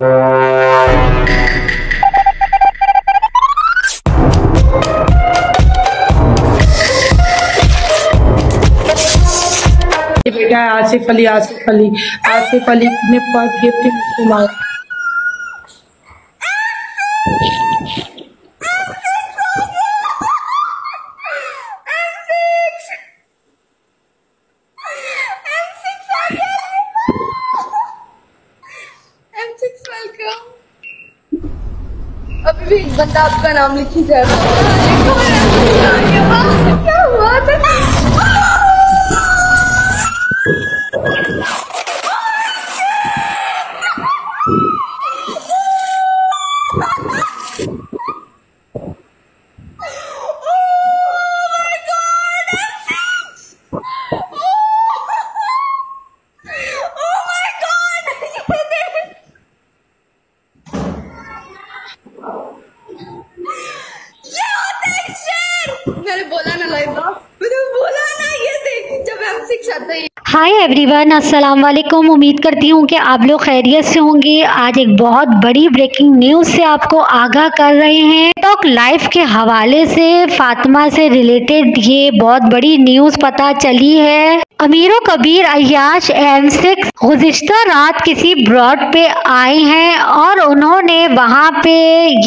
बेटा आसिफ अली ने first gift मुझसे मांगा। अभी भी एक बंदा आपका नाम लिखी जा रहा है। क्या हुआ था? मैंने बोला ना लाइबा, मैंने बोला ना, ये देख जब M6 आता है। हाय एवरीवन, अस्सलाम वालेकुम। उम्मीद करती हूँ कि आप लोग खैरियत से होंगे। आज एक बहुत बड़ी ब्रेकिंग न्यूज़ से आपको आगाह कर रहे हैं। टिकटॉक लाइव के हवाले से फातिमा से रिलेटेड ये बहुत बड़ी न्यूज़ पता चली है। अमीरो कबीर अय्याश M6 गुज़िश्ता रात किसी ब्रॉड पे आए हैं और उन्होंने वहाँ पे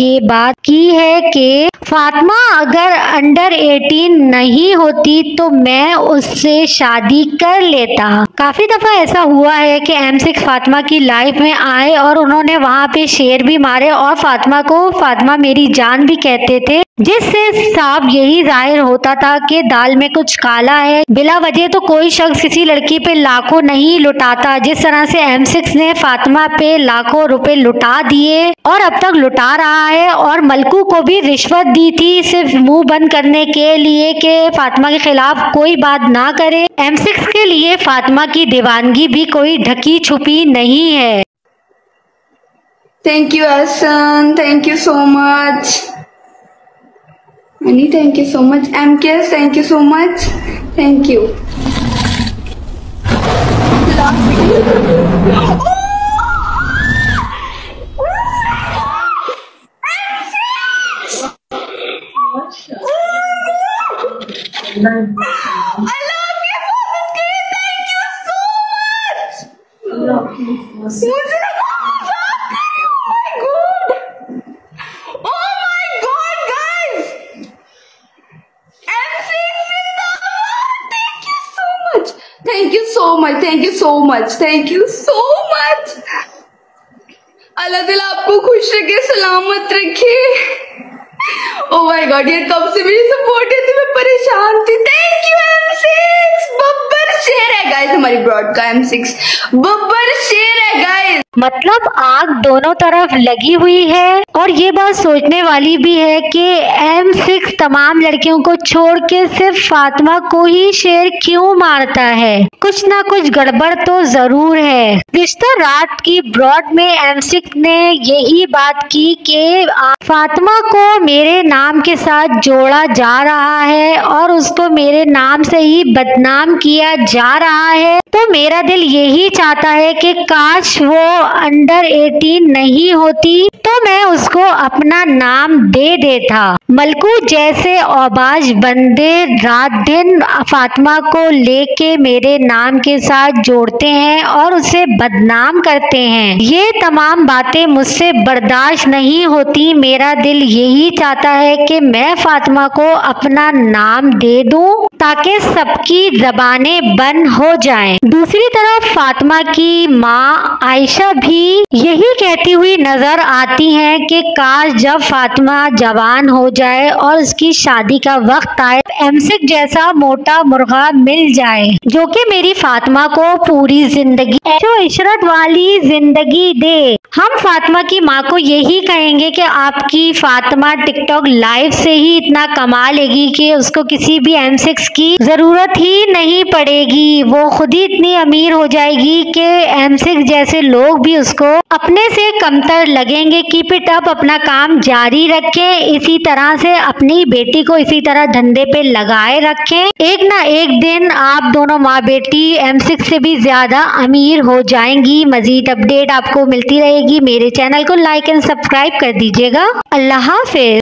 ये बात की है कि फातिमा अगर अंडर 18 नहीं होती तो मैं उससे शादी कर लेता। काफी दफा ऐसा हुआ है कि M6 फातिमा की लाइफ में आए और उन्होंने वहाँ पे शेर भी मारे और फातिमा को फातिमा मेरी जान भी कहते थे, जिससे साफ यही जाहिर होता था कि दाल में कुछ काला है। बिला वजह तो कोई शख्स किसी लड़की पे लाखों नहीं लुटाता। जिस तरह से M6 ने फातिमा पे लाखों रुपए लुटा दिए और अब तक लुटा रहा है, और मलकू को भी रिश्वत दी थी सिर्फ मुंह बंद करने के लिए कि फातिमा के खिलाफ कोई बात ना करे। M6 के लिए फातिमा की दीवानगी भी कोई ढकी छुपी नहीं है। Thank you Ehsan, thank you so much Mani, thank you so much MKS, thank you so much, thank you. Thank you so much, thank you so much, thank you so much। अल्लाह ताला आपको खुश रखे, सलामत रखे। ओ माय गॉड, ये कब से मेरी सपोर्ट है, मैं परेशान थी। थैंक यू M6, बब्बर शेर है गाइस, हमारी ब्रॉड का M6 बब्बर शेर है गाइस। मतलब आग दोनों तरफ लगी हुई है और ये बात सोचने वाली भी है कि M6 तमाम लड़कियों को छोड़ के सिर्फ फातिमा को ही शेर क्यों मारता है। कुछ ना कुछ गड़बड़ तो जरूर है। रिश्ता रात की ब्रॉड में M6 ने यही बात की कि फातिमा को मेरे नाम के साथ जोड़ा जा रहा है और उसको मेरे नाम से ही बदनाम किया जा रहा है। तो मेरा दिल यही चाहता है कि काश वो अंडर 18 नहीं होती तो मैं उसको अपना नाम दे देता। मलकू जैसे औबाज बंदे रात दिन फातिमा को लेके मेरे नाम के साथ जोड़ते हैं और उसे बदनाम करते हैं। ये तमाम बातें मुझसे बर्दाश्त नहीं होती। मेरा दिल यही चाहता है कि मैं फातिमा को अपना नाम दे दूं ताकि सबकी जबानें बंद हो जाएं। दूसरी तरफ फातिमा की माँ आयशा भी यही कहती हुई नजर आती हैं कि काश जब फातिमा जवान हो जाए और उसकी शादी का वक्त आए M6 जैसा मोटा मुर्गा मिल जाए जो कि मेरी फातिमा को पूरी जिंदगी ऐशो इशरत वाली जिंदगी दे। हम फातिमा की माँ को यही कहेंगे कि आपकी फातिमा टिकटॉक लाइव से ही इतना कमा लेगी कि उसको किसी भी M6 की जरूरत ही नहीं पड़ेगी। वो खुद ही इतनी अमीर हो जाएगी कि M6 जैसे लोग भी उसको अपने से कमतर लगेंगे। कीप इट अप, अपना काम जारी रखें, इसी तरह से अपनी बेटी को इसी तरह धंधे पे लगाए रखें। एक ना एक दिन आप दोनों माँ बेटी M6 से भी ज्यादा अमीर हो जाएंगी। मजीद अपडेट आपको मिलती रहेगी। मेरे चैनल को लाइक एंड सब्सक्राइब कर दीजिएगा। अल्लाह हाफिज।